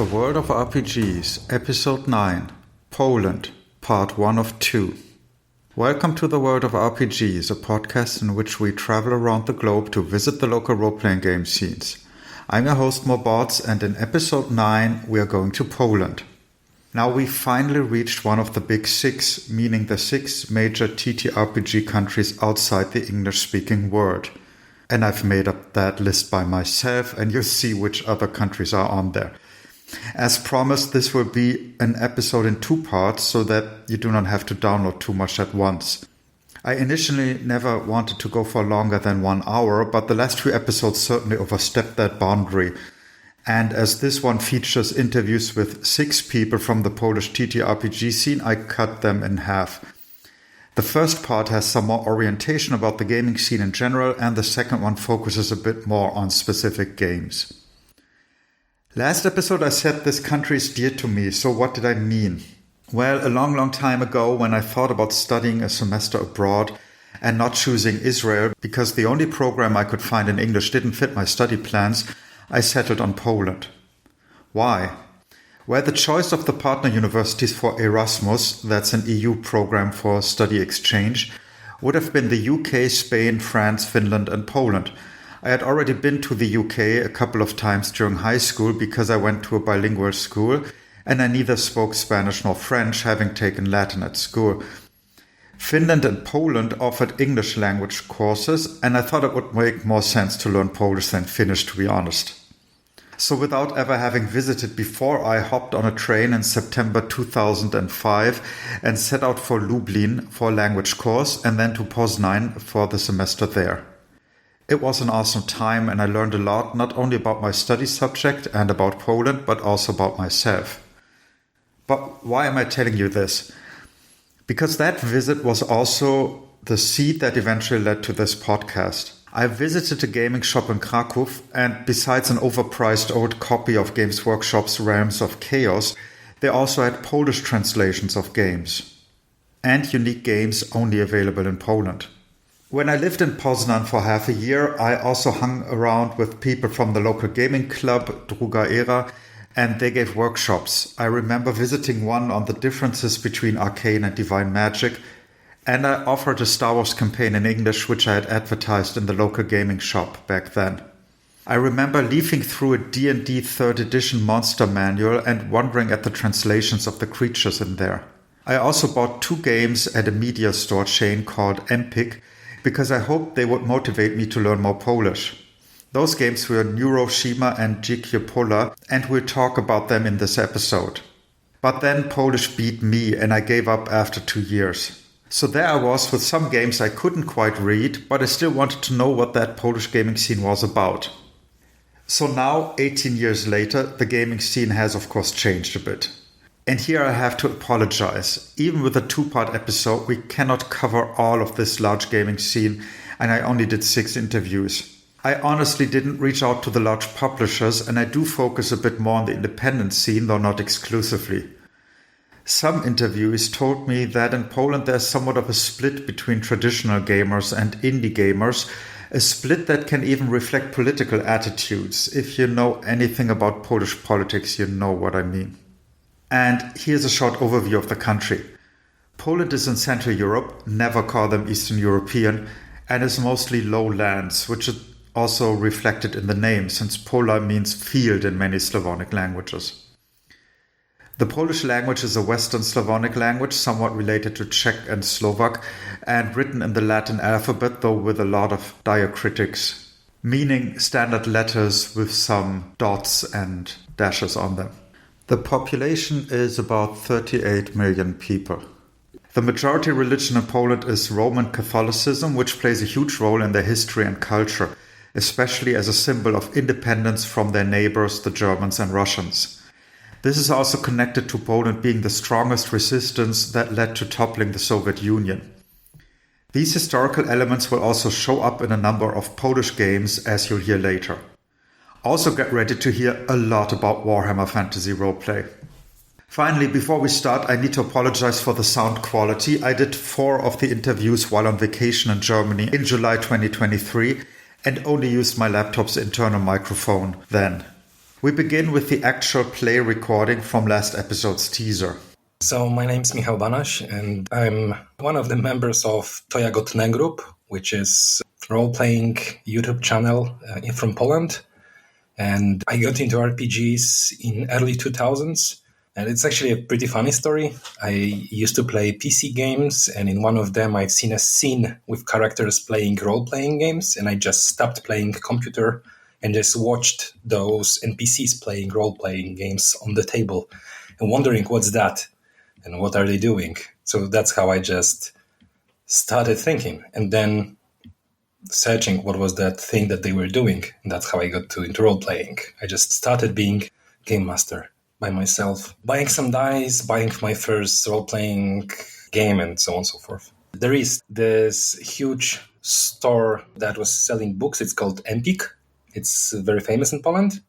The World of RPGs, Episode 9, Poland, Part 1 of 2. Welcome to The World of RPGs, a podcast in which we travel around the globe to visit the local role-playing game scenes. I'm your host Mobots, and in Episode 9 we are going to Poland. Now we finally reached one of the big six, meaning the six major TTRPG countries outside the English-speaking world. And I've made up that list by myself, and you'll see which other countries are on there. As promised, this will be an episode in two parts so that you do not have to download too much at once. I initially never wanted to go for longer than 1 hour, but the last few episodes certainly overstepped that boundary. And as this one features interviews with 6 people from the Polish TTRPG scene, I cut them in half. The first part has some more orientation about the gaming scene in general, and the second one focuses a bit more on specific games. Last episode I said this country is dear to me, so what did I mean? Well, a long time ago when I thought about studying a semester abroad and not choosing Israel because the only program I could find in English didn't fit my study plans, I settled on Poland. Why? Well, the choice of the partner universities for Erasmus, that's an EU program for study exchange, would have been the UK, Spain, France, Finland and Poland. I had already been to the UK a couple of times during high school because I went to a bilingual school and I neither spoke Spanish nor French, having taken Latin at school. Finland and Poland offered English language courses, and I thought it would make more sense to learn Polish than Finnish, to be honest. So without ever having visited before, I hopped on a train in September 2005 and set out for Lublin for a language course and then to Poznań for the semester there. It was an awesome time and I learned a lot, not only about my study subject and about Poland, but also about myself. But why am I telling you this? Because that visit was also the seed that eventually led to this podcast. I visited a gaming shop in Krakow, and besides an overpriced old copy of Games Workshop's Realms of Chaos, they also had Polish translations of games. And unique games only available in Poland. When I lived in Poznań for half a year, I also hung around with people from the local gaming club, Druga Era, and they gave workshops. I remember visiting one on the differences between arcane and divine magic, and I offered a Star Wars campaign in English which I had advertised in the local gaming shop back then. I remember leafing through a D&D 3rd edition monster manual and wondering at the translations of the creatures in there. I also bought 2 games at a media store chain called Empik, because I hoped they would motivate me to learn more Polish. Those games were Neuroshima and Dzikie Pola, and we'll talk about them in this episode. But then Polish beat me and I gave up after 2 years. So there I was with some games I couldn't quite read, but I still wanted to know what that Polish gaming scene was about. So now, 18 years later, the gaming scene has of course changed a bit. And here I have to apologize. Even with a 2-part episode, we cannot cover all of this large gaming scene, and I only did 6 interviews. I honestly didn't reach out to the large publishers, and I do focus a bit more on the independent scene, though not exclusively. Some interviewees told me that in Poland there's somewhat of a split between traditional gamers and indie gamers, a split that can even reflect political attitudes. If you know anything about Polish politics, you know what I mean. And here's a short overview of the country. Poland is in Central Europe, never call them Eastern European, and is mostly lowlands, which is also reflected in the name, since Pola means field in many Slavonic languages. The Polish language is a Western Slavonic language, somewhat related to Czech and Slovak, and written in the Latin alphabet, though with a lot of diacritics, meaning standard letters with some dots and dashes on them. The population is about 38 million people. The majority religion in Poland is Roman Catholicism, which plays a huge role in their history and culture, especially as a symbol of independence from their neighbors, the Germans and Russians. This is also connected to Poland being the strongest resistance that led to toppling the Soviet Union. These historical elements will also show up in a number of Polish games, as you'll hear later. Also get ready to hear a lot about Warhammer Fantasy Roleplay. Finally, before we start, I need to apologize for the sound quality. I did 4 of the interviews while on vacation in Germany in July 2023 and only used my laptop's internal microphone then. We begin with the actual play recording from last episode's teaser. So my name is Michał Banaś, and I'm one of the members of To Ja Gotnę Group, which is a role-playing YouTube channel from Poland. And I got into RPGs in early 2000s, and it's actually a pretty funny story. I used to play PC games, and in one of them I've seen a scene with characters playing role-playing games, and I just stopped playing computer and just watched those NPCs playing role-playing games on the table and wondering what's that and what are they doing. So that's how I just started thinking, and then searching what was that thing that they were doing. And that's how I got into role playing. I just started being game master by myself, buying some dice, buying my first role playing game, and so on and so forth. There is this huge store that was selling books. It's called Empik. It's very famous in Poland.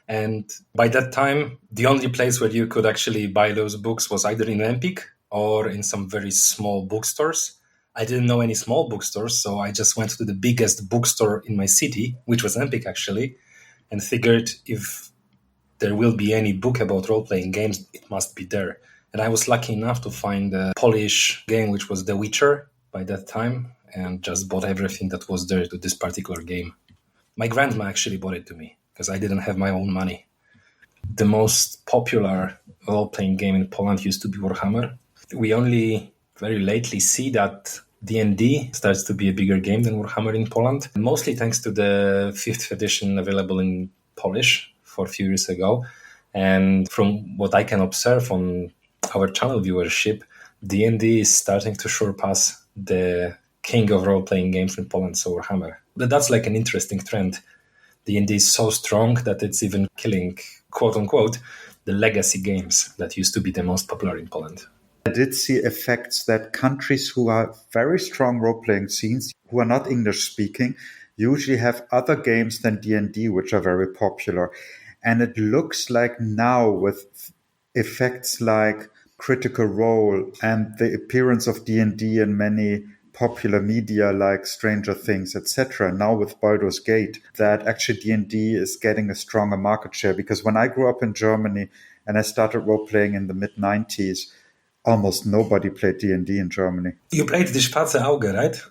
And by that time, the only place where you could actually buy those books was either in Empik or in some very small bookstores. I didn't know any small bookstores, so I just went to the biggest bookstore in my city, which was Empik actually, and figured if there will be any book about role-playing games, it must be there. And I was lucky enough to find a Polish game, which was The Witcher by that time, and just bought everything that was there to this particular game. My grandma actually bought it to me, because I didn't have my own money. The most popular role-playing game in Poland used to be Warhammer. We only very lately see that D&D starts to be a bigger game than Warhammer in Poland, mostly thanks to the 5th edition available in Polish for a few years ago. And from what I can observe on our channel viewership, D&D is starting to surpass the king of role-playing games in Poland, so Warhammer. But that's like an interesting trend. D&D is so strong that it's even killing, quote-unquote, the legacy games that used to be the most popular in Poland. I did see effects that countries who are very strong role-playing scenes, who are not English-speaking, usually have other games than D&D, which are very popular. And it looks like now with effects like Critical Role and the appearance of D&D in many popular media like Stranger Things, etc. Now with Baldur's Gate, that actually D&D is getting a stronger market share. Because when I grew up in Germany and I started role-playing in the mid-90s, almost nobody played D&D in Germany. You played the Schwarze Auge, right?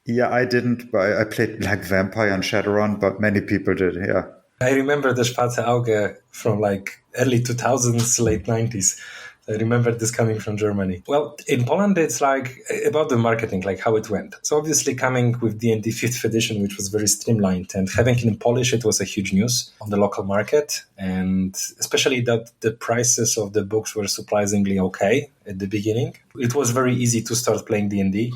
Yeah, I didn't, but I played like Vampire and Shadowrun, but many people did, yeah. I remember the Schwarze Auge from like early 2000s, late 90s. I remember this coming from Germany. Well, in Poland, it's like about the marketing, like how it went. So obviously coming with D&D 5th edition, which was very streamlined, and having it in Polish, it was a huge news on the local market. And especially that the prices of the books were surprisingly okay at the beginning. It was very easy to start playing D&D,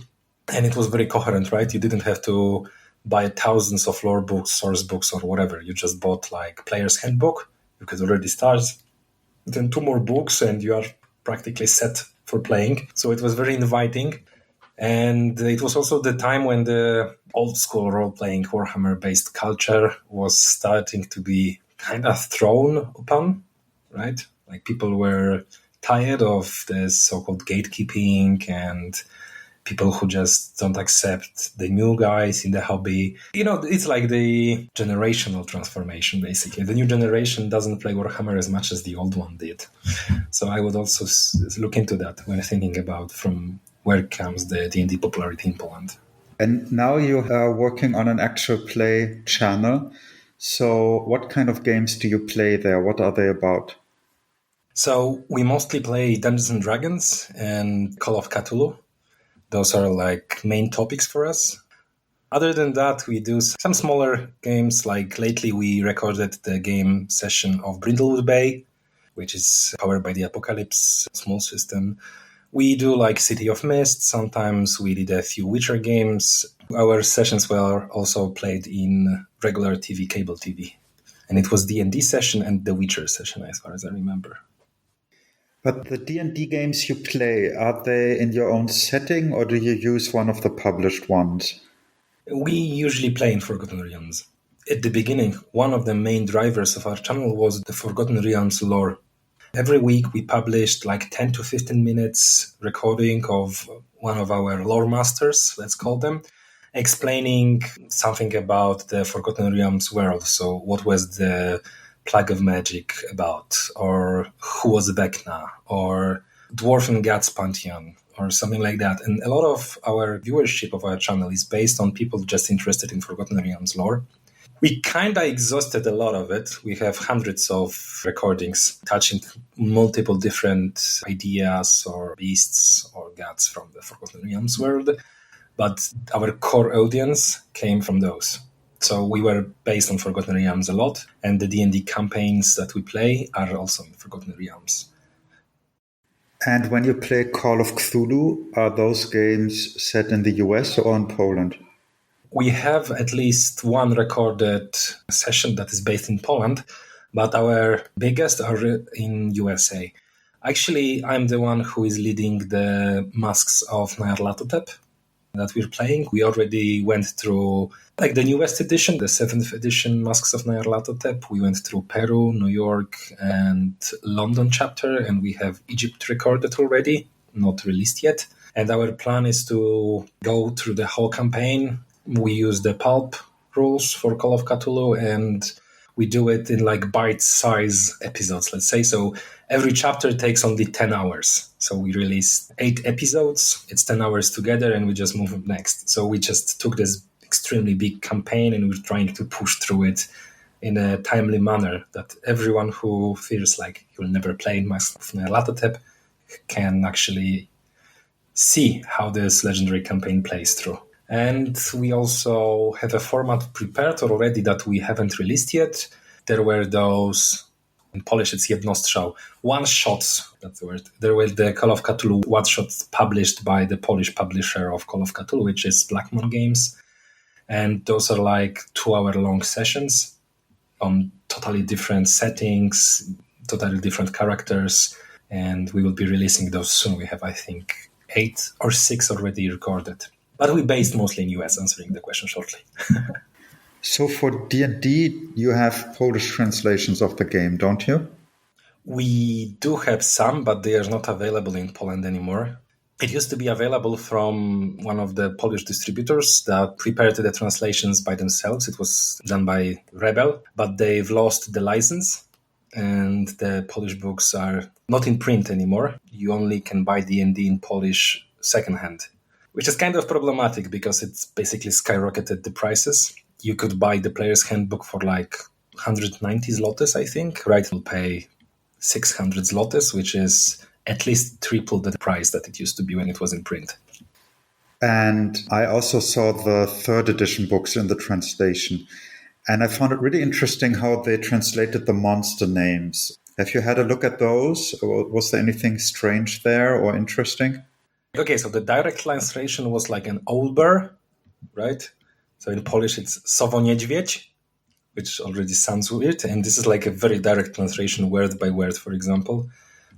and it was very coherent, right? You didn't have to buy thousands of lore books, source books, or whatever. You just bought like Player's Handbook. You could already start. Then 2 more books and you are practically set for playing. So it was very inviting. And it was also the time when the old school role-playing Warhammer-based culture was starting to be kind of thrown upon, right? Like people were tired of the so-called gatekeeping and people who just don't accept the new guys in the hobby. You know, it's like the generational transformation, basically. The new generation doesn't play Warhammer as much as the old one did. So I would also look into that when thinking about from where comes the D&D popularity in Poland. And now you are working on an actual play channel. So what kind of games do you play there? What are they about? So we mostly play Dungeons and Dragons and Call of Cthulhu. Those are like main topics for us. Other than that, we do some smaller games. Like lately, we recorded the game session of Brindlewood Bay, which is powered by the Apocalypse small system. We do like City of Mist. Sometimes we did a few Witcher games. Our sessions were also played in regular TV, cable TV. And it was D&D session and the Witcher session, as far as I remember. But the D&D games you play, are they in your own setting or do you use one of the published ones? We usually play in Forgotten Realms. At the beginning, one of the main drivers of our channel was the Forgotten Realms lore. Every week we published like 10 to 15 minutes recording of one of our lore masters, let's call them, explaining something about the Forgotten Realms world. So what was the Plague of Magic about, or Who Was Vecna, or Dwarf and Gods Pantheon, or something like that. And a lot of our viewership of our channel is based on people just interested in Forgotten Realms lore. We kind of exhausted a lot of it. We have hundreds of recordings touching multiple different ideas or beasts or gods from the Forgotten Realms world. But our core audience came from those. So we were based on Forgotten Realms a lot, and the D&D campaigns that we play are also in Forgotten Realms. And when you play Call of Cthulhu, are those games set in the US or in Poland? We have at least one recorded session that is based in Poland, but our biggest are in USA. Actually, I'm the one who is leading the Masks of Nyarlathotep that we're playing. We already went through like the newest edition, the 7th edition Masks of Nyarlathotep. We went through Peru, New York, and London chapter, and we have Egypt recorded already, not released yet. And our plan is to go through the whole campaign. We use the pulp rules for Call of Cthulhu, and we do it in like bite-size episodes, let's say. So every chapter takes only 10 hours. So we release 8 episodes. It's 10 hours together, and we just move on next. So we just took this extremely big campaign, and we're trying to push through it in a timely manner that everyone who feels like he'll never play Masks of Nyarlathotep can actually see how this legendary campaign plays through. And we also have a format prepared already that we haven't released yet. There were those, in Polish it's jednostrzał, one-shots, that's the word. There were the Call of Cthulhu one-shots published by the Polish publisher of Call of Cthulhu, which is Blackmon Games. And those are like 2-hour-long sessions on totally different settings, totally different characters. And we will be releasing those soon. We have, I think, 8 or 6 already recorded. But we based mostly in US, answering the question shortly. So for D&D, you have Polish translations of the game, don't you? We do have some, but they are not available in Poland anymore. It used to be available from one of the Polish distributors that prepared the translations by themselves. It was done by Rebel, but they've lost the license, and the Polish books are not in print anymore. You only can buy D&D in Polish secondhand, which is kind of problematic because it's basically skyrocketed the prices. You could buy the player's handbook for like 190 zlotys, I think. Right, you'll pay 600 zlotys, which is at least triple the price that it used to be when it was in print. And I also saw the 3rd edition books in the translation. And I found it really interesting how they translated the monster names. Have you had a look at those? Or was there anything strange there or interesting? Okay, so the direct translation was like an owlbear, right? So in Polish it's Sowo-Niedźwiedź, which already sounds weird. And this is like a very direct translation, word by word, for example.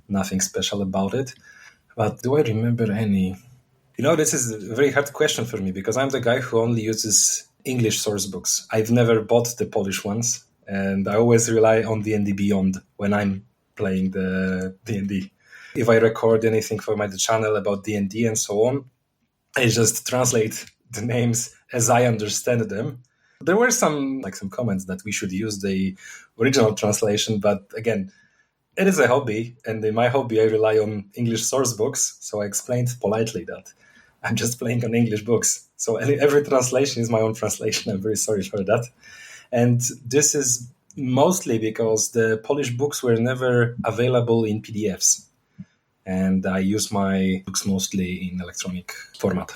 Nothing special about it. But do I remember any? You know, this is a very hard question for me because I'm the guy who only uses English source books. I've never bought the Polish ones, and I always rely on D&D Beyond when I'm playing the D&D. If I record anything for my channel about D&D and so on, I just translate the names as I understand them. There were some comments that we should use the original translation, but again, it is a hobby, and in my hobby I rely on English source books, so I explained politely that I'm just playing on English books. So every translation is my own translation. I'm very sorry for that. And this is mostly because the Polish books were never available in PDFs. And I use my books mostly in electronic format.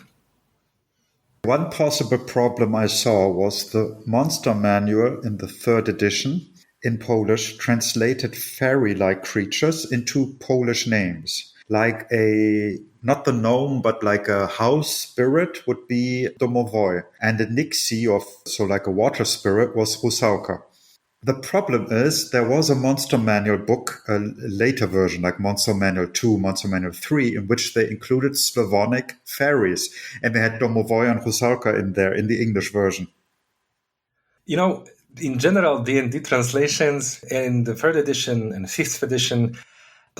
One possible problem I saw was the monster manual in the 3rd edition in Polish translated fairy-like creatures into Polish names. Like not the gnome, but like a house spirit would be domovoy. And a nixie, so like a water spirit, was rusałka. The problem is there was a Monster Manual book, a later version, like Monster Manual 2, Monster Manual 3, in which they included Slavonic fairies. And they had Domovoy and Rusalka in there, in the English version. You know, in general, D&D translations in the 3rd edition and 5th edition,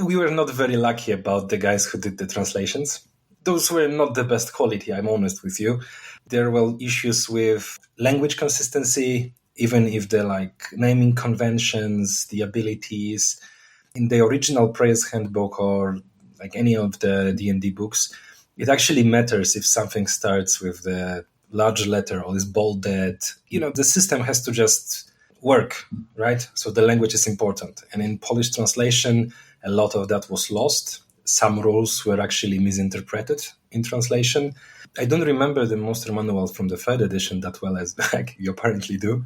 we were not very lucky about the guys who did the translations. Those were not the best quality, I'm honest with you. There were issues with language consistency, even if the naming conventions, the abilities in the original player's handbook or any of the D&D books, it actually matters if something starts with the large letter or is bolded. The system has to just work, right? So the language is important. And in Polish translation, a lot of that was lost. Some rules were actually misinterpreted in translation. I don't remember the Monster Manual from the third edition that well as you apparently do,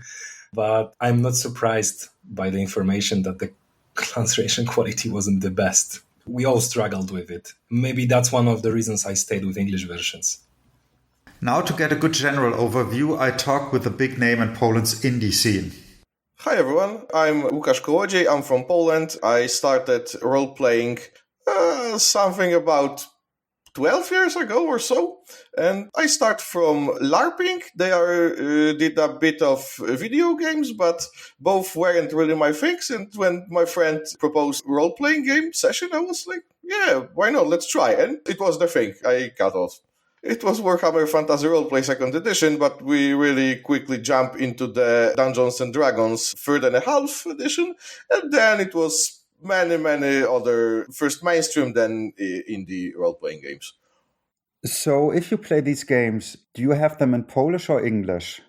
but I'm not surprised by the information that the translation quality wasn't the best. We all struggled with it. Maybe that's one of the reasons I stayed with English versions. Now, to get a good general overview, I talk with a big name in Poland's indie scene. Hi everyone, I'm Łukasz Kołodziej, I'm from Poland. I started role-playing something about 12 years ago or so, and I start from LARPing. They did a bit of video games, but both weren't really my things. And when my friend proposed role-playing game session, I was like, yeah, why not? Let's try. And it was the thing I cut off. It was Warhammer Fantasy Roleplay 2nd edition, but we really quickly jumped into the Dungeons and Dragons 3rd and a half edition, and then it was many other first mainstream than indie role-playing games. So if you play these games, do you have them in Polish or English?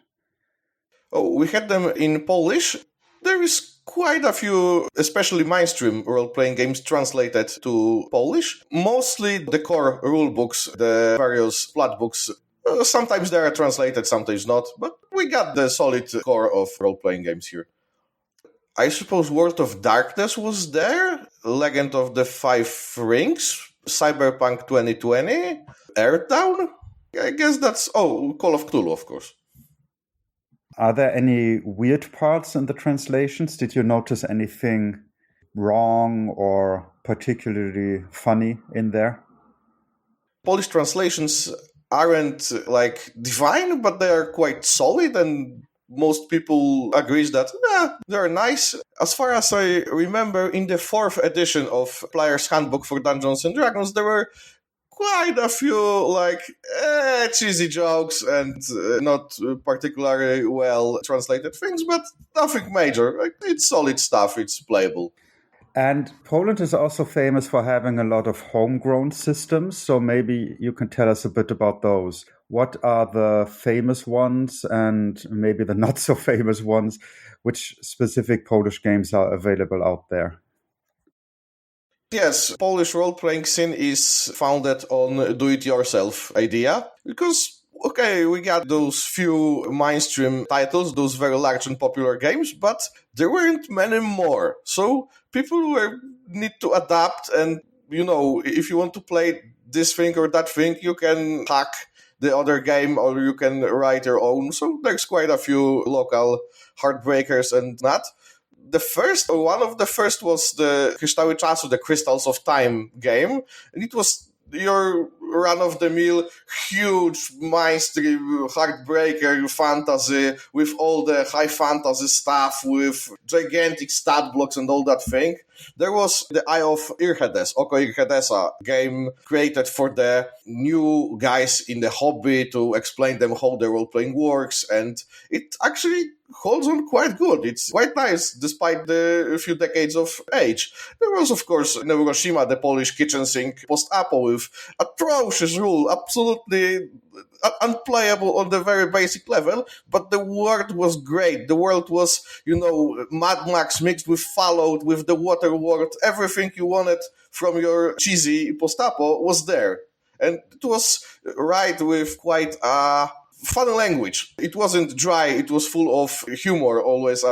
Oh, we had them in Polish. There is quite a few, especially mainstream role-playing games translated to Polish. Mostly the core rule books, the various plot books. Sometimes they are translated, sometimes not. But we got the solid core of role-playing games here. I suppose World of Darkness was there, Legend of the Five Rings, Cyberpunk 2020, Earthdown. I guess that's... Oh, Call of Cthulhu, of course. Are there any weird parts in the translations? Did you notice anything wrong or particularly funny in there? Polish translations aren't divine, but they are quite solid, and most people agree that they're nice. As far as I remember, in the 4th edition of Player's Handbook for Dungeons and Dragons, there were quite a few cheesy jokes and not particularly well translated things, but nothing major. It's solid stuff, it's playable. And Poland is also famous for having a lot of homegrown systems, so maybe you can tell us a bit about those. What are the famous ones and maybe the not so famous ones? Which specific Polish games are available out there? Yes, Polish role-playing scene is founded on do-it-yourself idea, because, okay, we got those few mainstream titles, those very large and popular games, but there weren't many more. So people need to adapt, and, if you want to play this thing or that thing, you can hack the other game or you can write your own. So there's quite a few local heartbreakers and that. One of the first was the Kryształy Czasu, the Crystals of Time game. And it was your run-of-the-mill, huge, mainstream, heartbreaker fantasy with all the high fantasy stuff, with gigantic stat blocks and all that thing. There was the Eye of Irhedes, Oko Irhedesa game created for the new guys in the hobby to explain them how the role-playing works, and it actually holds on quite good. It's quite nice despite the few decades of age. There was, of course, Neuroshima, the Polish kitchen sink post-apo with atrocious rule, absolutely unplayable on the very basic level, but the world was great. The world was, Mad Max mixed with Fallout, with the water world. Everything you wanted from your cheesy post-apo was there. And it was right with quite a fun language. It wasn't dry, it was full of humor, always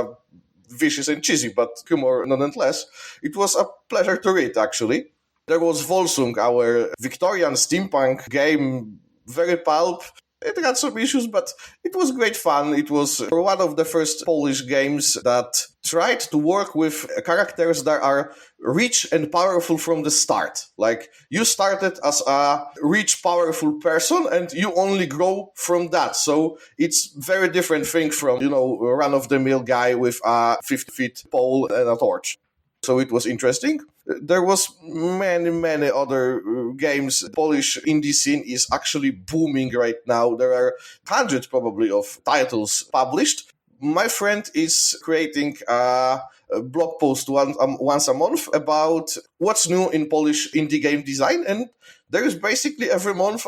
vicious and cheesy, but humor nonetheless. It was a pleasure to read, actually. There was Volsung, our Victorian steampunk game, very pulp. It had some issues, but it was great fun. It was one of the first Polish games that tried to work with characters that are rich and powerful from the start. Like, you started as a rich, powerful person, and you only grow from that. So it's very different thing from, a run-of-the-mill guy with a 50-foot pole and a torch. So it was interesting. There was many other games. The Polish indie scene is actually booming right now. There are hundreds probably of titles published. my friend is creating a blog post once a month about what's new in Polish indie game design, and there is basically every month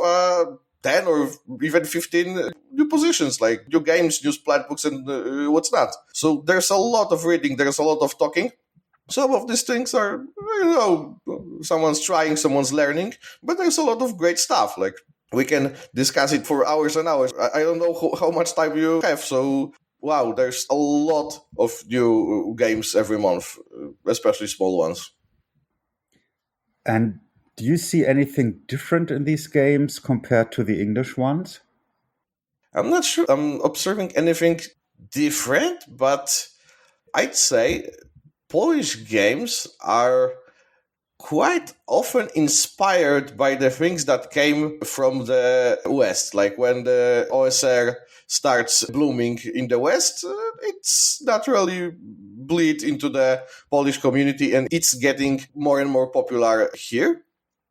10 or even 15 new positions, like new games, new splat books, and what's not. So there's a lot of reading, there's a lot of talking. Some of these things are, someone's trying, someone's learning, but there's a lot of great stuff. Like, we can discuss it for hours and hours. I don't know how much time you have, so wow, there's a lot of new games every month, especially small ones. And do you see anything different in these games compared to the English ones? I'm not sure I'm observing anything different, but I'd say Polish games are quite often inspired by the things that came from the West. Like when the OSR starts blooming in the West, it's naturally bleed into the Polish community and it's getting more and more popular here.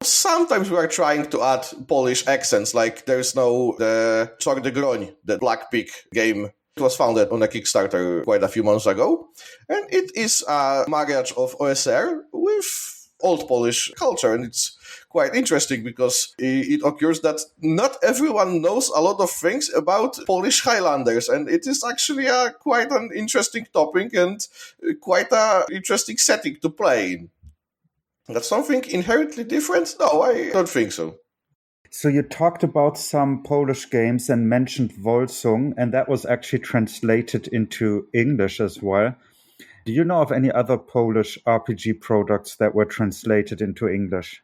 Sometimes we are trying to add Polish accents, like there's now the Czarny Groń, the Black Pig game. It was founded on a Kickstarter quite a few months ago, and it is a marriage of OSR with old Polish culture, and it's quite interesting because it occurs that not everyone knows a lot of things about Polish Highlanders, and it is actually quite an interesting topic and quite an interesting setting to play in. That's something inherently different? No, I don't think so. So you talked about some Polish games and mentioned Volsung, and that was actually translated into English as well. Do you know of any other Polish RPG products that were translated into English?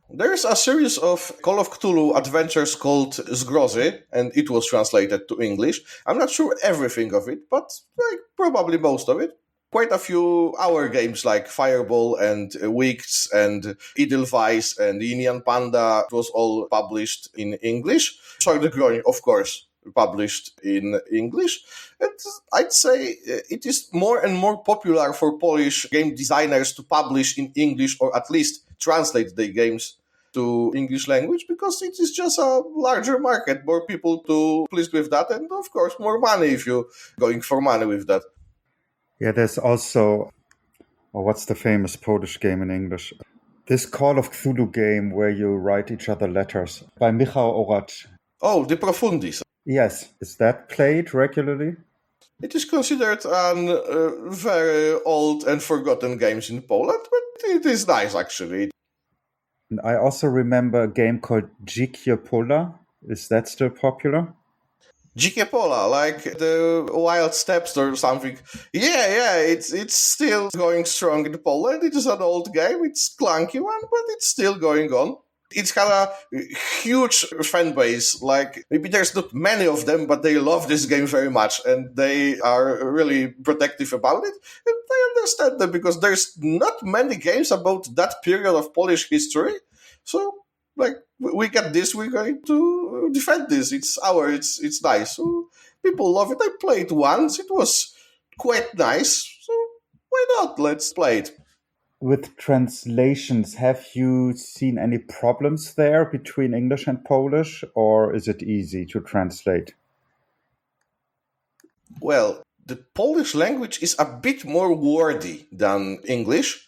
There's a series of Call of Cthulhu adventures called Zgrozy, and it was translated to English. I'm not sure everything of it, but probably most of it. Quite a few our games like Fireball and Wix and Edelweiss and Yin Panda, it was all published in English. Czarny Groń, of course, published in English. And I'd say it is more and more popular for Polish game designers to publish in English or at least translate their games to English language because it is just a larger market, more people to please with that, and of course more money if you're going for money with that. Yeah, there's also, what's the famous Polish game in English? This Call of Cthulhu game where you write each other letters by Michał Oracz. Oh, De Profundis. Yes. Is that played regularly? It is considered a very old and forgotten game in Poland, but it is nice actually. And I also remember a game called Dzikie Pola. Is that still popular? Dzikie Pola, like the Wild Steppes or something. Yeah, it's still going strong in Poland. It is an old game. It's clunky one, but it's still going on. It's got a huge fan base. Like, maybe there's not many of them, but they love this game very much, and they are really protective about it. And I understand them because there's not many games about that period of Polish history. So, like, we get this, we're going to defend this. It's it's nice. So people love it. I played once. It was quite nice. So why not? Let's play it. With translations, have you seen any problems there between English and Polish, or is it easy to translate? Well, the Polish language is a bit more wordy than English.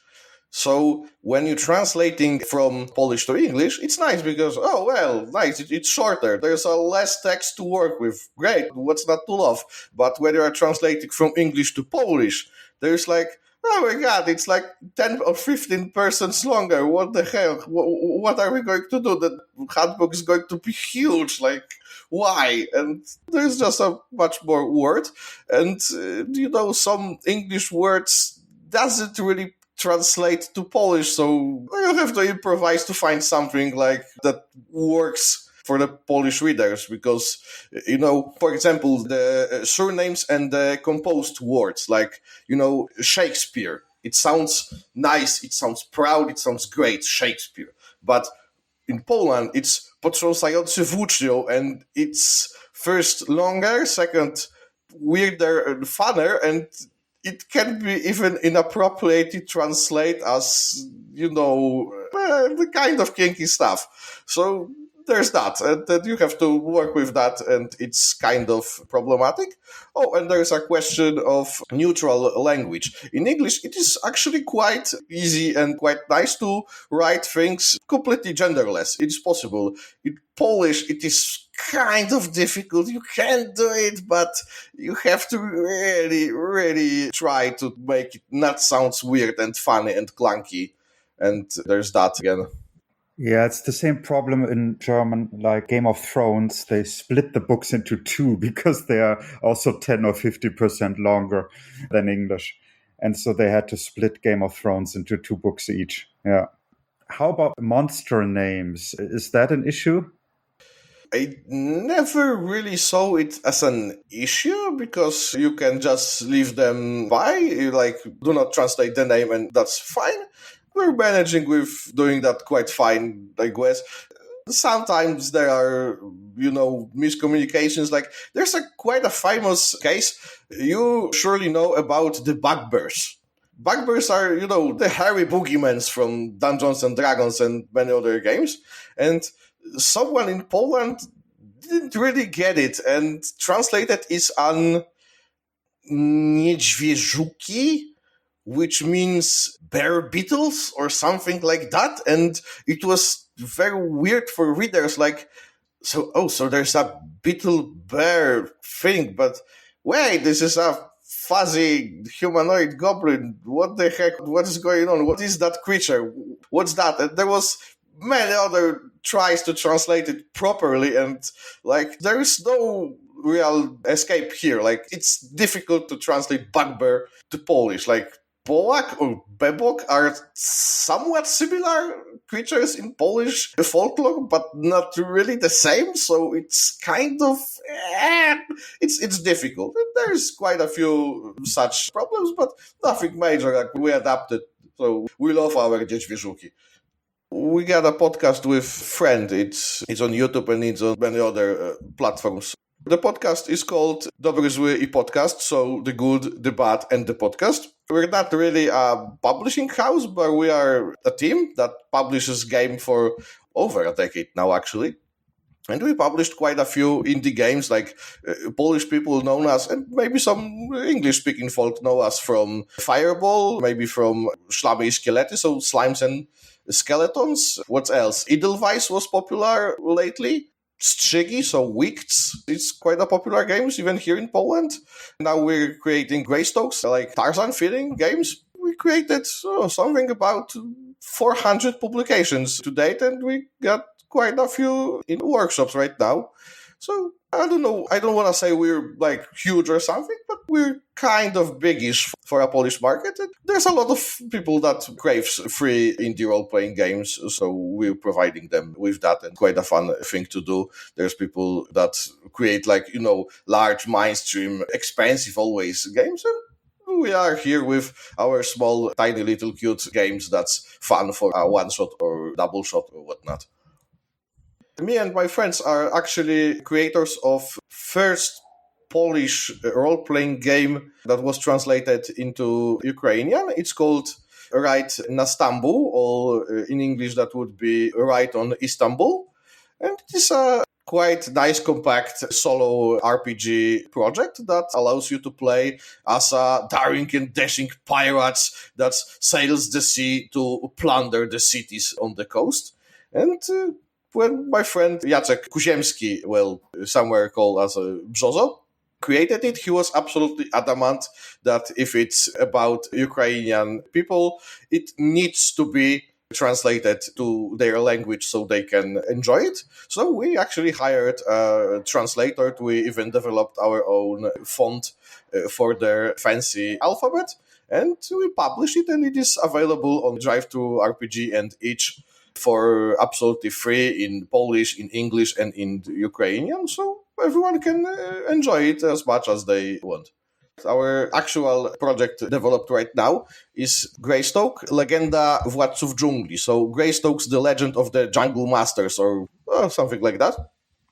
So when you're translating from Polish to English, it's nice because, oh, well, nice, it's shorter. There's a less text to work with. Great, what's not to love? But when you are translating from English to Polish, there's like, oh my God, it's like 10 or 15% longer. What the hell? What are we going to do? The handbook is going to be huge. Like, why? And there's just a much more word. And, some English words doesn't really translate to Polish, so you have to improvise to find something like that works for the Polish readers because, for example, the surnames and the composed words, like, Shakespeare. It sounds nice, it sounds proud, it sounds great, Shakespeare. But in Poland, it's potrząsający włócznią, and it's first longer, second weirder and funner, and it can be even inappropriately translate as, the kind of kinky stuff. So there's that, and that you have to work with that, and it's kind of problematic. Oh, and there's a question of neutral language. In English, it is actually quite easy and quite nice to write things completely genderless. It's possible. In Polish, it is kind of difficult. You can do it, but you have to really, really try to make it not sound weird and funny and clunky. And there's that again. Yeah, it's the same problem in German, like Game of Thrones. They split the books into two because they are also 10 or 50% longer than English. And so they had to split Game of Thrones into two books each. Yeah. How about monster names? Is that an issue? I never really saw it as an issue because you can just leave them by, like, do not translate the name and that's fine. We're managing with doing that quite fine, I guess. Sometimes there are, miscommunications. Like, there's quite a famous case. You surely know about the bugbears. Bugbears are, the hairy boogeymans from Dungeons and Dragons and many other games. And someone in Poland didn't really get it and translated is an niedźwiedziuki, which means bear beetles or something like that. And it was very weird for readers. Like, so there's a beetle bear thing, but wait, this is a fuzzy humanoid goblin. What the heck? What is going on? What is that creature? What's that? And there was many other tries to translate it properly, and like there is no real escape here. Like, it's difficult to translate bugbear to Polish. Like, Polak or bebok are somewhat similar creatures in Polish folklore, but not really the same. So it's kind of it's difficult. There's quite a few such problems, but nothing major. Like, we adapted, so we love our niedźwiedziuki. We got a podcast with Friend. It's on YouTube and it's on many other platforms. The podcast is called Dobry, Zły i Podcast, so the good, the bad, and the podcast. We're not really a publishing house, but we are a team that publishes game for over a decade now, actually. And we published quite a few indie games, like Polish people know us, and maybe some English-speaking folk know us from Fireball, maybe from Szlamy i Szkielety, so Slimes and Skeletons. What else? Edelweiss was popular lately. Strzygi, so Wicts, it's quite a popular game, even here in Poland. Now we're creating Greystokes, like Tarzan feeling games. We created something about 400 publications to date, and we got quite a few in workshops right now. So I don't know. I don't want to say we're like huge or something, but we're kind of biggish for a Polish market. And there's a lot of people that craves free indie role-playing games, so we're providing them with that, and quite a fun thing to do. There's people that create large, mainstream, expensive always games, and we are here with our small, tiny, little, cute games that's fun for a one-shot or double shot or whatnot. Me and my friends are actually creators of first Polish role-playing game that was translated into Ukrainian. It's called Right na Stambul, or in English that would be Right on Istanbul. And it is a quite nice, compact solo RPG project that allows you to play as a daring and dashing pirate that sails the sea to plunder the cities on the coast. And when my friend Jacek Kuziemski, somewhere called as a Brzozo, created it, he was absolutely adamant that if it's about Ukrainian people, it needs to be translated to their language so they can enjoy it. So we actually hired a translator. We even developed our own font for their fancy alphabet, and we published it, and it is available on Drive-Thru RPG and itch for absolutely free in Polish, in English, and in Ukrainian, so everyone can enjoy it as much as they want. Our actual project developed right now is Greystoke, Legenda Władców Dżungli. So Greystoke's The Legend of the Jungle Masters, or something like that.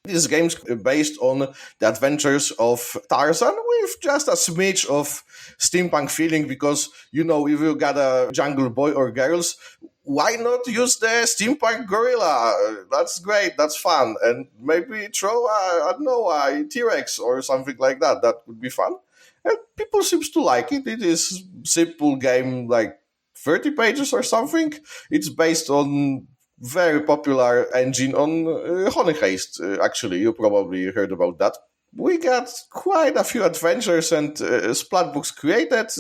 This game is based on the adventures of Tarzan with just a smidge of steampunk feeling because, if you got a jungle boy or girls, why not use the steampunk gorilla? That's great. That's fun. And maybe throw, I don't know, a T-Rex or something like that. That would be fun. And people seems to like it. It is simple game, like 30 pages or something. It's based on very popular engine on Honey Haste, actually. You probably heard about that. We got quite a few adventures and splat books created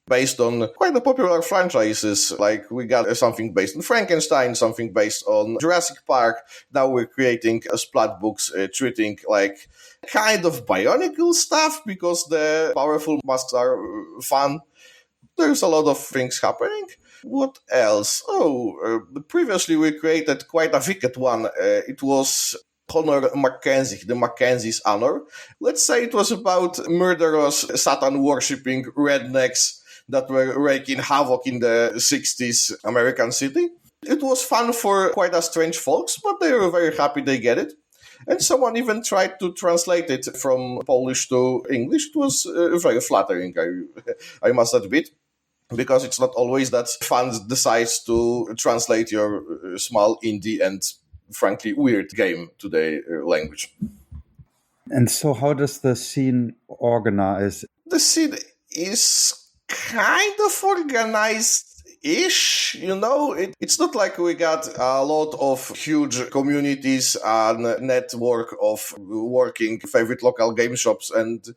based on quite a popular franchises. Like we got something based on Frankenstein, something based on Jurassic Park. Now we're creating splat books treating like kind of Bionicle stuff because the powerful masks are fun. There's a lot of things happening. What else? Previously we created quite a wicked one. It was Honor Mackenzie, the Mackenzie's Honor. Let's say it was about murderous, Satan-worshipping rednecks that were wreaking havoc in the 60s American city. It was fun for quite a strange folks, but they were very happy they get it. And someone even tried to translate it from Polish to English. It was very flattering, I must admit, because it's not always that fans decides to translate your small indie and frankly weird game to the language. And so how does the scene organize? The scene is kind of organized-ish, It's not like we got a lot of huge communities and network of working favorite local game shops and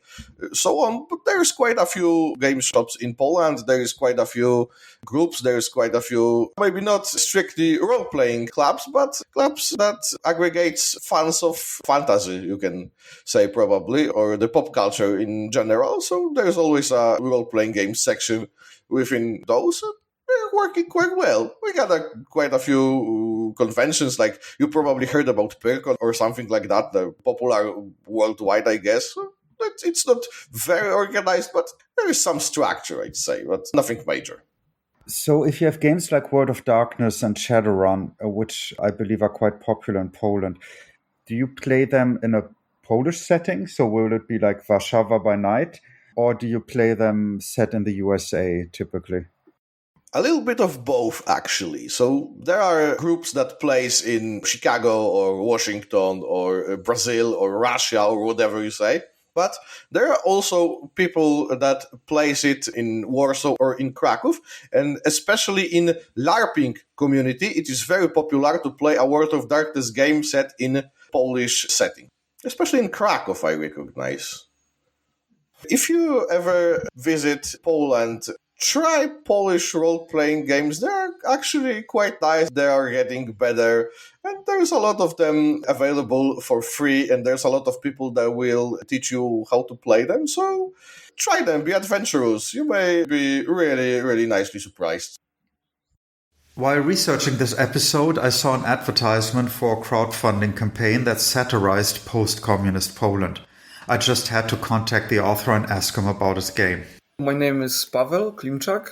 so on, but there's quite a few game shops in Poland. There is quite a few groups. There's quite a few, maybe not strictly role-playing clubs, but clubs that aggregates fans of fantasy, you can say probably, or the pop culture in general. So there's always a role-playing game section within those. They're working quite well. We got quite a few conventions, like you probably heard about Percon or something like that, the popular worldwide, I guess. It's not very organized, but there is some structure, I'd say, but nothing major. So if you have games like World of Darkness and Shadowrun, which I believe are quite popular in Poland, do you play them in a Polish setting? So will it be like Warsaw by night? Or do you play them set in the USA typically? A little bit of both, actually. So there are groups that plays in Chicago or Washington or Brazil or Russia or whatever you say. But there are also people that plays it in Warsaw or in Krakow. And especially in LARPing community, it is very popular to play a World of Darkness game set in Polish setting. Especially in Krakow, I recognize. If you ever visit Poland, try Polish role-playing games. They're actually quite nice. They are getting better. And there's a lot of them available for free. And there's a lot of people that will teach you how to play them. So try them. Be adventurous. You may be really, really nicely surprised. While researching this episode, I saw an advertisement for a crowdfunding campaign that satirized post-communist Poland. I just had to contact the author and ask him about his game. My name is Paweł Klimczak.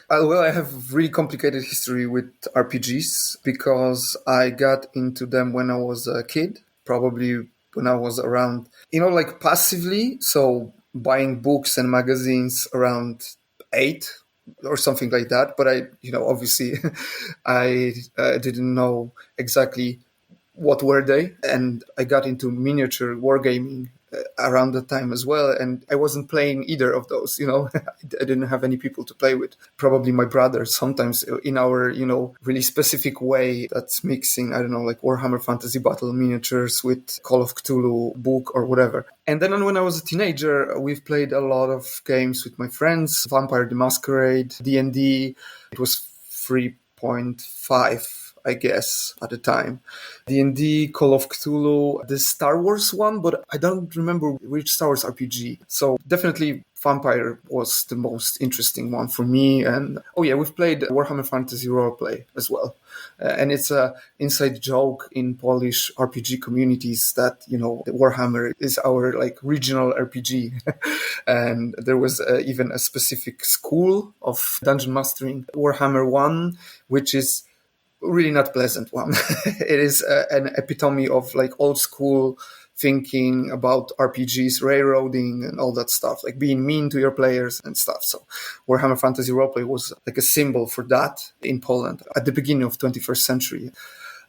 Well, I have really complicated history with RPGs because I got into them when I was a kid, probably when I was around, like passively. So buying books and magazines around 8 or something like that. But obviously I didn't know exactly what were they. And I got into miniature wargaming around that time as well, and I wasn't playing either of those. I didn't have any people to play with. Probably my brother, sometimes in our really specific way that's mixing, I don't know, like Warhammer Fantasy Battle miniatures with Call of Cthulhu book or whatever. And then when I was a teenager, we've played a lot of games with my friends. Vampire the Masquerade, D&D. It was 3.5, I guess, at the time. D&D, Call of Cthulhu, the Star Wars one, but I don't remember which Star Wars RPG. So definitely Vampire was the most interesting one for me. And we've played Warhammer Fantasy Roleplay as well. And it's a inside joke in Polish RPG communities that, Warhammer is our regional RPG. And there was even a specific school of dungeon mastering, Warhammer 1, which is really not pleasant one. It is an epitome of old school thinking about RPGs, railroading and all that stuff, like being mean to your players and stuff. So Warhammer Fantasy Roleplay was like a symbol for that in Poland at the beginning of 21st century.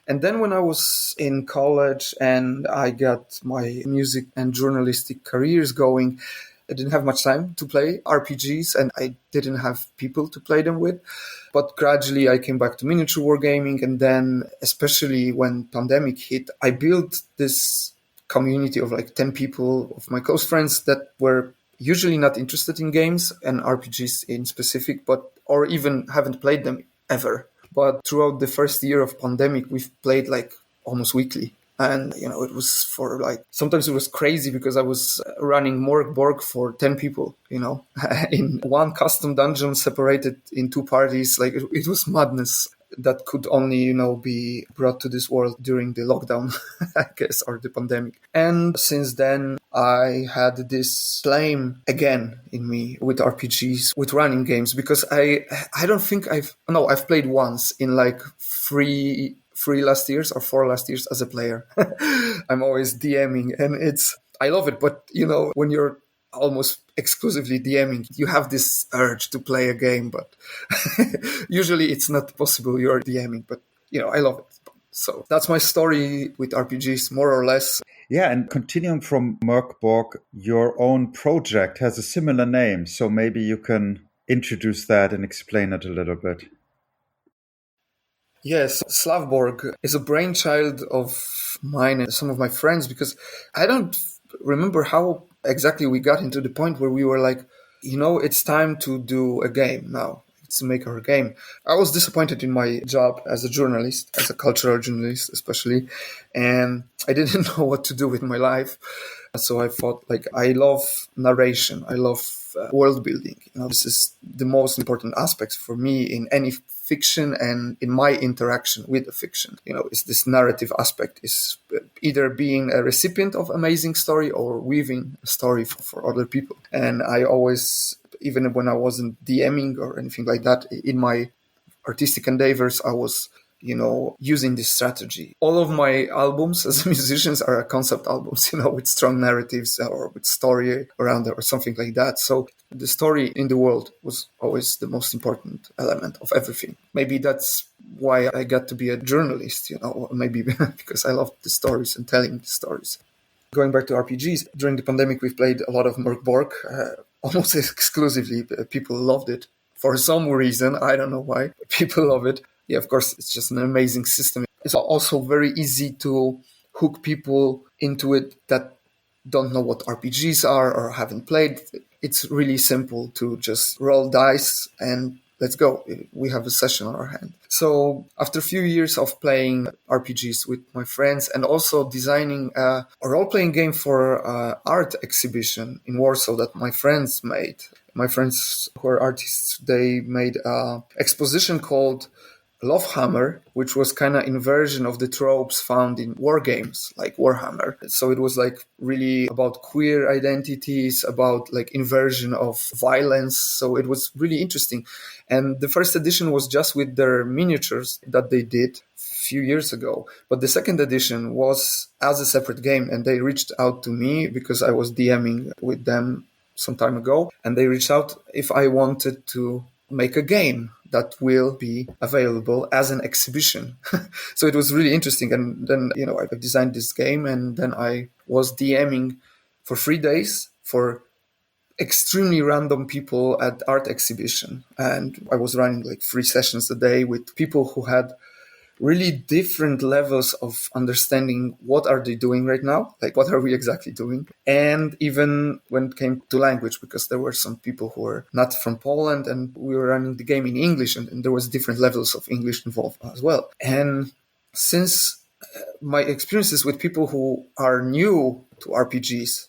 And then when I was in college and I got my music and journalistic careers going, I didn't have much time to play RPGs and I didn't have people to play them with. But gradually I came back to miniature wargaming. And then, especially when pandemic hit, I built this community of like 10 people of my close friends that were usually not interested in games and RPGs in specific, or even haven't played them ever. But throughout the first year of pandemic, we've played like almost weekly. And, it was for like, sometimes it was crazy because I was running Morg Borg for 10 people, in one custom dungeon separated in two parties. Like it was madness that could only, be brought to this world during the lockdown, I guess, or the pandemic. And since then, I had this flame again in me with RPGs, with running games, because I don't think I've played once in like three last years or 4 last years as a player. I'm always DMing and I love it. But, when you're almost exclusively DMing, you have this urge to play a game, but usually it's not possible. You're DMing, but, I love it. So that's my story with RPGs, more or less. Yeah, and continuing from Merc Borg, your own project has a similar name. So maybe you can introduce that and explain it a little bit. Yes, Slavborg is a brainchild of mine and some of my friends, because I don't remember how exactly we got into the point where we were like, it's time to do a game now. To make our game. I was disappointed in my job as a journalist, as a cultural journalist especially, and I didn't know what to do with my life. So I thought, like, I love narration, I love world building. This is the most important aspect for me in any fiction and in my interaction with the fiction. Is this narrative aspect, is either being a recipient of amazing story or weaving a story for other people. And I always, even when I wasn't DMing or anything like that, in my artistic endeavors, I was, using this strategy. All of my albums as musicians are concept albums, with strong narratives or with story around it or something like that. So the story in the world was always the most important element of everything. Maybe that's why I got to be a journalist, maybe because I love the stories and telling the stories. Going back to RPGs, during the pandemic, we've played a lot of Merc Borg, almost exclusively. People loved it. For some reason, I don't know why, people love it. Yeah, of course, it's just an amazing system. It's also very easy to hook people into it that don't know what RPGs are or haven't played. It's really simple to just roll dice and let's go. We have a session on our hand. So after a few years of playing RPGs with my friends and also designing a role-playing game for an art exhibition in Warsaw that my friends made. My friends who are artists, they made an exposition called Lovehammer, which was kind of inversion of the tropes found in war games like Warhammer. So it was like really about queer identities, about like inversion of violence. So it was really interesting. And the first edition was just with their miniatures that they did a few years ago. But the second edition was as a separate game, and they reached out to me because I was DMing with them some time ago. And they reached out if I wanted to make a game that will be available as an exhibition. So it was really interesting. And then, I designed this game, and then I was DMing for 3 days for extremely random people at art exhibition. And I was running like 3 sessions a day with people who had really different levels of understanding what are they doing right now, like what are we exactly doing. And even when it came to language, because there were some people who were not from Poland and we were running the game in English, and there was different levels of English involved as well. And since my experiences with people who are new to RPGs,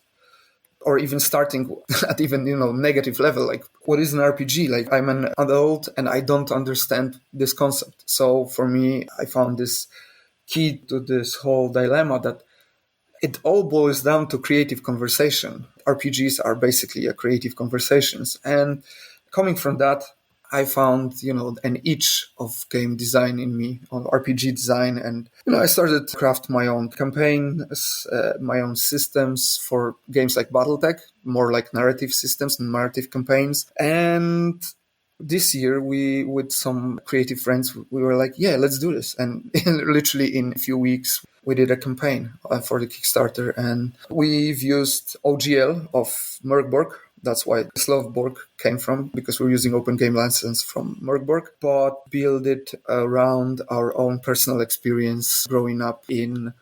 or even starting at even, negative level, like what is an RPG? Like I'm an adult and I don't understand this concept. So for me, I found this key to this whole dilemma that it all boils down to creative conversation. RPGs are basically a creative conversations. And coming from that, I found, an itch of game design in me, on RPG design. And, I started to craft my own campaigns, my own systems for games like Battletech, more like narrative systems and narrative campaigns. And this year, we, with some creative friends, we were like, yeah, let's do this. And literally in a few weeks, we did a campaign for the Kickstarter. And we've used OGL of Merkborg. That's why Slavborg came from, because we're using open game license from Merkborg, but build it around our own personal experience growing up in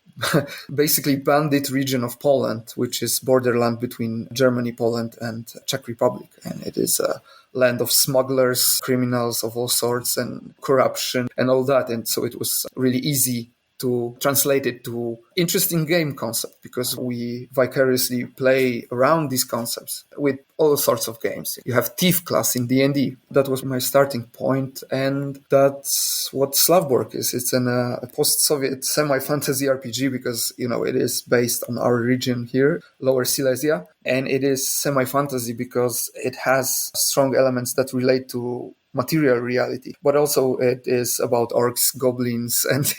basically bandit region of Poland, which is borderland between Germany, Poland, and Czech Republic. And it is a land of smugglers, criminals of all sorts, and corruption and all that. And so it was really easy to translate it to interesting game concept, because we vicariously play around these concepts with all sorts of games. You have Thief class in D&D. That was my starting point, and that's what Slavborg is. It's a post-Soviet semi-fantasy RPG, because, it is based on our region here, Lower Silesia, and it is semi-fantasy because it has strong elements that relate to material reality, but also it is about orcs, goblins, and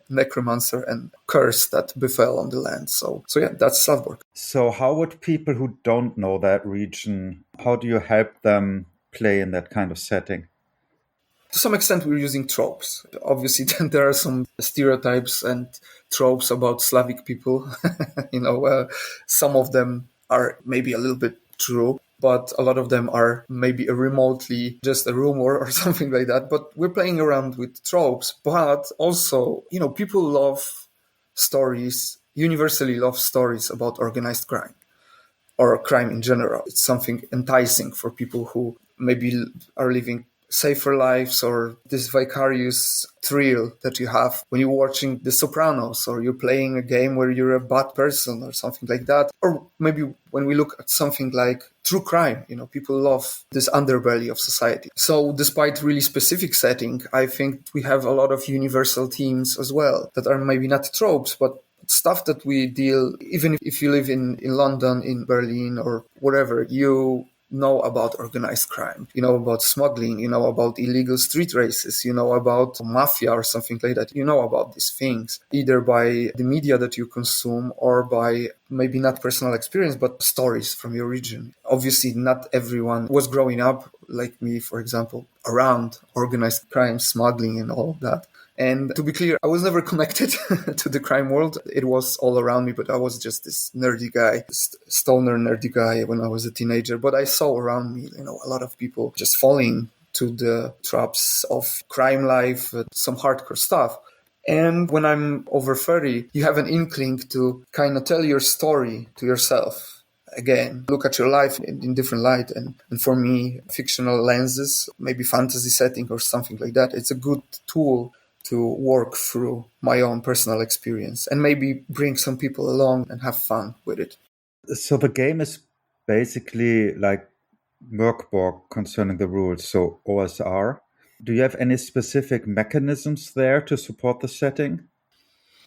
necromancer and curse that befell on the land. So yeah, that's Slavborg. So how would people who don't know that region, how do you help them play in that kind of setting? To some extent, we're using tropes. Obviously, there are some stereotypes and tropes about Slavic people. Some of them are maybe a little bit true, but a lot of them are maybe remotely just a rumor or something like that. But we're playing around with tropes. But also, people love stories, universally love stories about organized crime or crime in general. It's something enticing for people who maybe are living safer lives, or this vicarious thrill that you have when you're watching The Sopranos, or you're playing a game where you're a bad person or something like that. Or maybe when we look at something like true crime, people love this underbelly of society. So despite really specific setting, I think we have a lot of universal themes as well that are maybe not tropes, but stuff that we deal, even if you live in London, in Berlin, or wherever, you know about organized crime, about smuggling, about illegal street races, about mafia or something like that. About these things, either by the media that you consume or by maybe not personal experience, but stories from your region. Obviously, not everyone was growing up, like me, for example, around organized crime, smuggling and all of that. And to be clear, I was never connected to the crime world. It was all around me, but I was just this nerdy guy, stoner nerdy guy when I was a teenager. But I saw around me, a lot of people just falling to the traps of crime life, some hardcore stuff. And when I'm over 30, you have an inkling to kind of tell your story to yourself. Again, look at your life in different light. And for me, fictional lenses, maybe fantasy setting or something like that, it's a good tool to work through my own personal experience and maybe bring some people along and have fun with it. So the game is basically like Merkborg concerning the rules, so OSR. Do you have any specific mechanisms there to support the setting?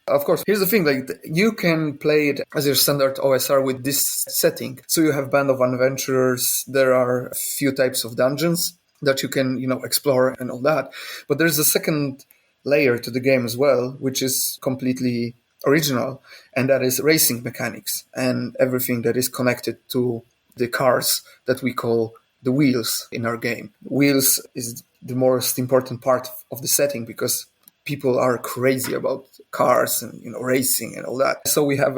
Of course, here's the thing, you can play it as your standard OSR with this setting. So you have Band of Adventurers, there are a few types of dungeons that you can, explore and all that. But there's a second layer to the game as well, which is completely original, and that is racing mechanics and everything that is connected to the cars that we call the wheels in our game. Wheels is the most important part of the setting because people are crazy about cars and racing and all that. So we have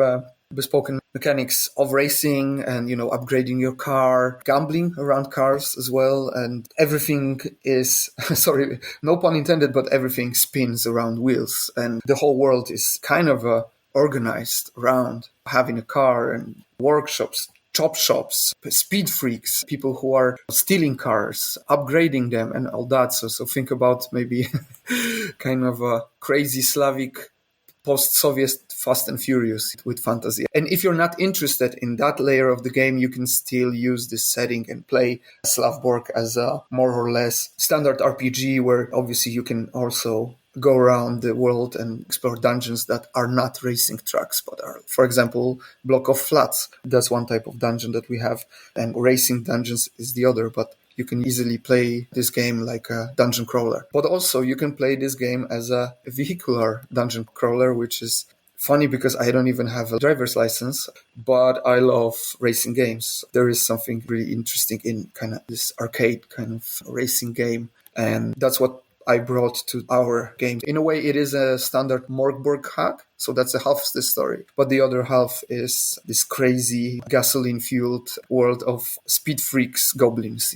bespoken mechanics of racing and upgrading your car, gambling around cars as well, and everything is sorry, no pun intended, but everything spins around wheels, and the whole world is kind of organized around having a car, and workshops, chop shops, speed freaks, people who are stealing cars, upgrading them and all that. So think about maybe kind of a crazy Slavic post-Soviet Fast and Furious with fantasy. And if you're not interested in that layer of the game, you can still use this setting and play Slavborg as a more or less standard RPG, where obviously you can also go around the world and explore dungeons that are not racing tracks, but are, for example, block of flats. That's one type of dungeon that we have, and racing dungeons is the other, but you can easily play this game like a dungeon crawler. But also you can play this game as a vehicular dungeon crawler, which is funny because I don't even have a driver's license, but I love racing games. There is something really interesting in kind of this arcade kind of racing game, and that's what I brought to our game. In a way, it is a standard Morgborg hack, so that's a half of the story. But the other half is this crazy gasoline-fueled world of speed freaks goblins,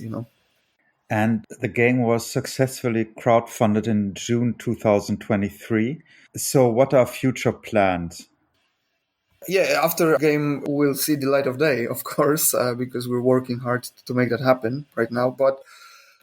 And the game was successfully crowdfunded in June 2023. So, what are future plans? Yeah, after a game will see the light of day, of course, because we're working hard to make that happen right now. But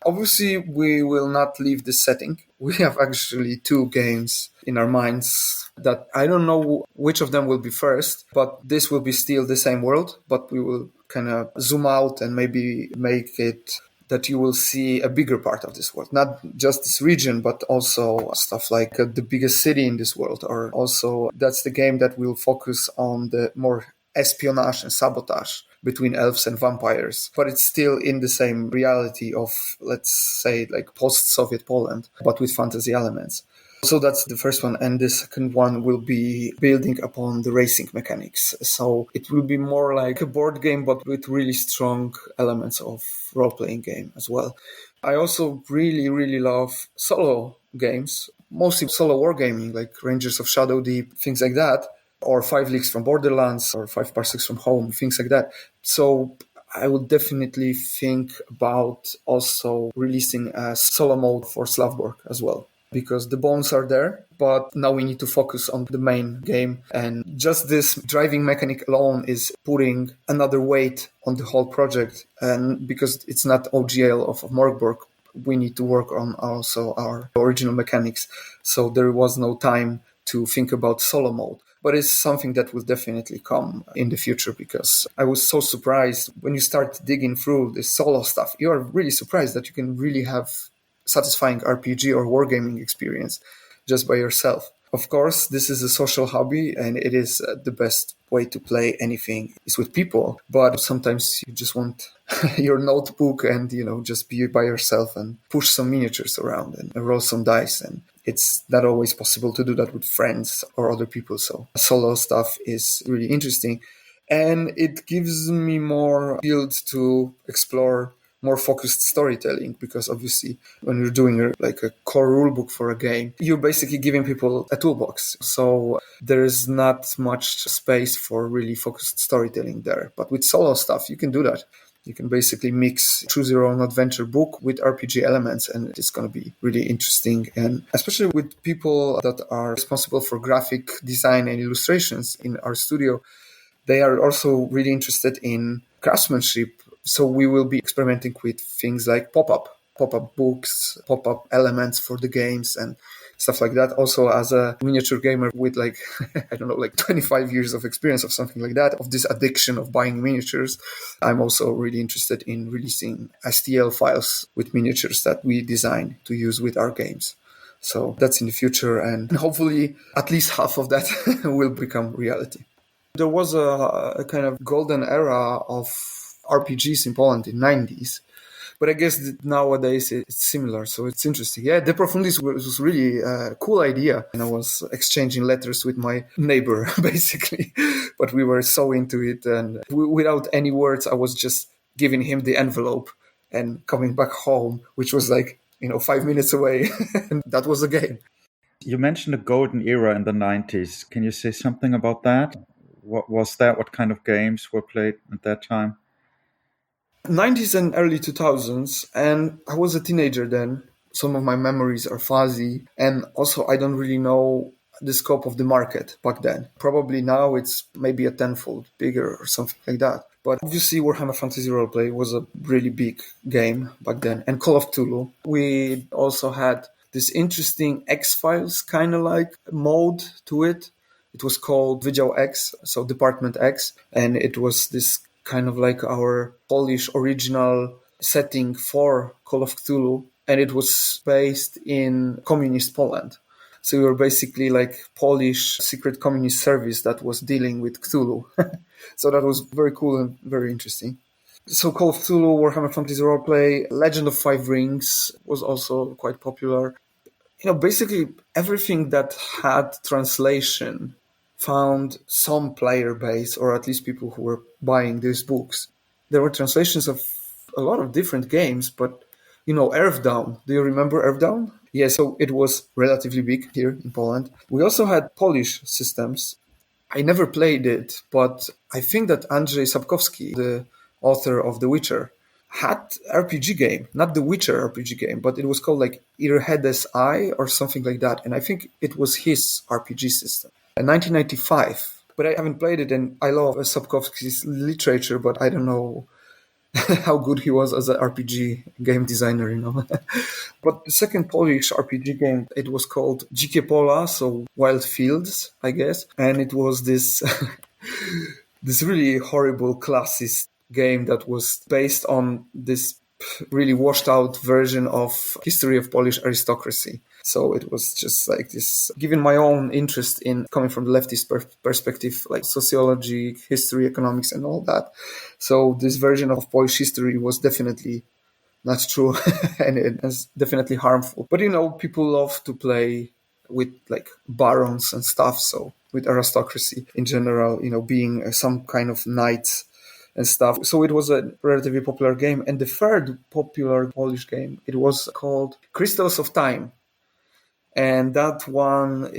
obviously, we will not leave this setting. We have actually two games in our minds that I don't know which of them will be first, but this will be still the same world, but we will kind of zoom out and maybe make it that you will see a bigger part of this world, not just this region, but also stuff like the biggest city in this world, or also that's the game that will focus on the more espionage and sabotage between elves and vampires, but it's still in the same reality of, let's say, like post-Soviet Poland, but with fantasy elements. So that's the first one. And the second one will be building upon the racing mechanics. So it will be more like a board game, but with really strong elements of role-playing game as well. I also really, really love solo games, mostly solo wargaming, like Rangers of Shadow Deep, things like that, or 5 Leagues from Borderlands, or 5 Parsecs from Home, things like that. So I would definitely think about also releasing a solo mode for Slavborg as well, because the bones are there, but now we need to focus on the main game. And just this driving mechanic alone is putting another weight on the whole project. And because it's not OGL of Morgborg, we need to work on also our original mechanics. So there was no time to think about solo mode. But it's something that will definitely come in the future, because I was so surprised when you start digging through the solo stuff. You are really surprised that you can really have satisfying RPG or wargaming experience just by yourself. Of course, this is a social hobby, and it is the best way to play anything is with people. But sometimes you just want your notebook and, just be by yourself and push some miniatures around and roll some dice. And it's not always possible to do that with friends or other people. So solo stuff is really interesting. And it gives me more field to explore more focused storytelling, because obviously when you're doing like a core rulebook for a game, you're basically giving people a toolbox. So there's not much space for really focused storytelling there. But with solo stuff, you can do that. You can basically mix choose your own adventure book with RPG elements, and it's going to be really interesting. And especially with people that are responsible for graphic design and illustrations in our studio, they are also really interested in craftsmanship. So we will be experimenting with things like pop-up books, pop-up elements for the games and stuff like that. Also, as a miniature gamer with 25 years of experience of something like that, of this addiction of buying miniatures, I'm also really interested in releasing STL files with miniatures that we design to use with our games. So that's in the future, and hopefully at least half of that will become reality. There was a kind of golden era of RPGs in Poland in the 90s, but I guess nowadays it's similar, so it's interesting. Yeah, De Profundis was really a cool idea, and I was exchanging letters with my neighbor, basically, but we were so into it, and without any words, I was just giving him the envelope and coming back home, which was 5 minutes away, and that was the game. You mentioned a golden era in the 90s. Can you say something about that? What was that? What kind of games were played at that time? 90s and early 2000s, and I was a teenager then. Some of my memories are fuzzy, and also I don't really know the scope of the market back then. Probably now it's maybe a tenfold bigger or something like that. But obviously Warhammer Fantasy Roleplay was a really big game back then, and Call of Cthulhu. We also had this interesting X-Files kind of like mode to it. It was called Wydział X, so Department X, and it was this kind of like our Polish original setting for Call of Cthulhu, and it was based in communist Poland. So we were basically like Polish secret communist service that was dealing with Cthulhu. So that was very cool and very interesting. So Call of Cthulhu, Warhammer Fantasy Roleplay, Legend of Five Rings was also quite popular. Basically everything that had translation found some player base, or at least people who were buying these books. There were translations of a lot of different games, but Earthdown. Do you remember Earthdown? Yeah, so it was relatively big here in Poland. We also had Polish systems. I never played it, but I think that Andrzej Sapkowski, the author of The Witcher, had RPG game, not the Witcher RPG game, but it was called like Irhede's Eye or something like that. And I think it was his RPG system. In 1995, but I haven't played it, and I love Sapkowski's literature, but I don't know how good he was as an RPG game designer. But the second Polish RPG game, it was called Dzikie Pola, so Wild Fields, I guess. And it was this this really horrible classist game that was based on this really washed out version of history of Polish aristocracy. So it was just like this, given my own interest in coming from the leftist perspective, like sociology, history, economics, and all that. So this version of Polish history was definitely not true and it is definitely harmful. But people love to play with like barons and stuff. So with aristocracy in general, being some kind of knight and stuff. So it was a relatively popular game. And the third popular Polish game, it was called Crystals of Time. And that one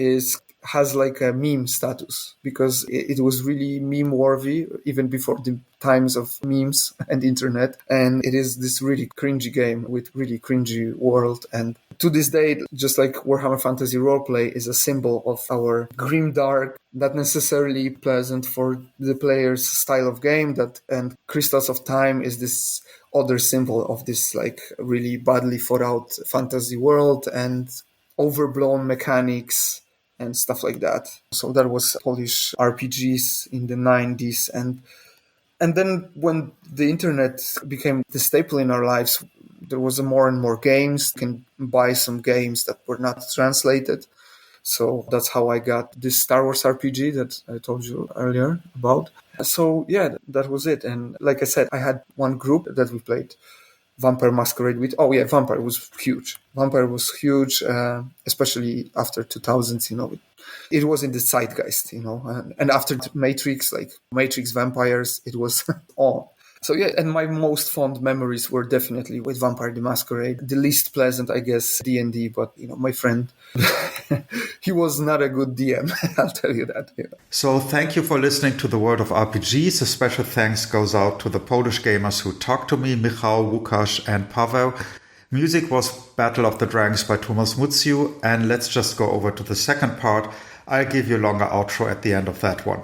has like a meme status because it was really meme worthy even before the times of memes and internet. And it is this really cringy game with really cringy world. And to this day, just like Warhammer Fantasy Roleplay is a symbol of our grimdark, not necessarily pleasant for the player's style of game, and Crystals of Time is this other symbol of this like really badly thought out fantasy world and overblown mechanics and stuff like that. So that was Polish RPGs in the 90s. And then when the internet became the staple in our lives, there was more and more games. You can buy some games that were not translated. So that's how I got this Star Wars RPG that I told you earlier about. So yeah, that was it. And like I said, I had one group that we played Vampire Masquerade with. Oh yeah, Vampire was huge. Vampire was huge, especially after 2000s. It was in the zeitgeist. And after Matrix, like Matrix Vampires, it was on. So yeah, and my most fond memories were definitely with Vampire the Masquerade. The least pleasant, I guess, D&D. But my friend, he was not a good DM. I'll tell you that. So thank you for listening to the World of RPGs. A special thanks goes out to the Polish gamers who talked to me, Michał, Łukasz, and Paweł. Music was Battle of the Dragons by Tomasz Muciu. And let's just go over to the second part. I'll give you a longer outro at the end of that one.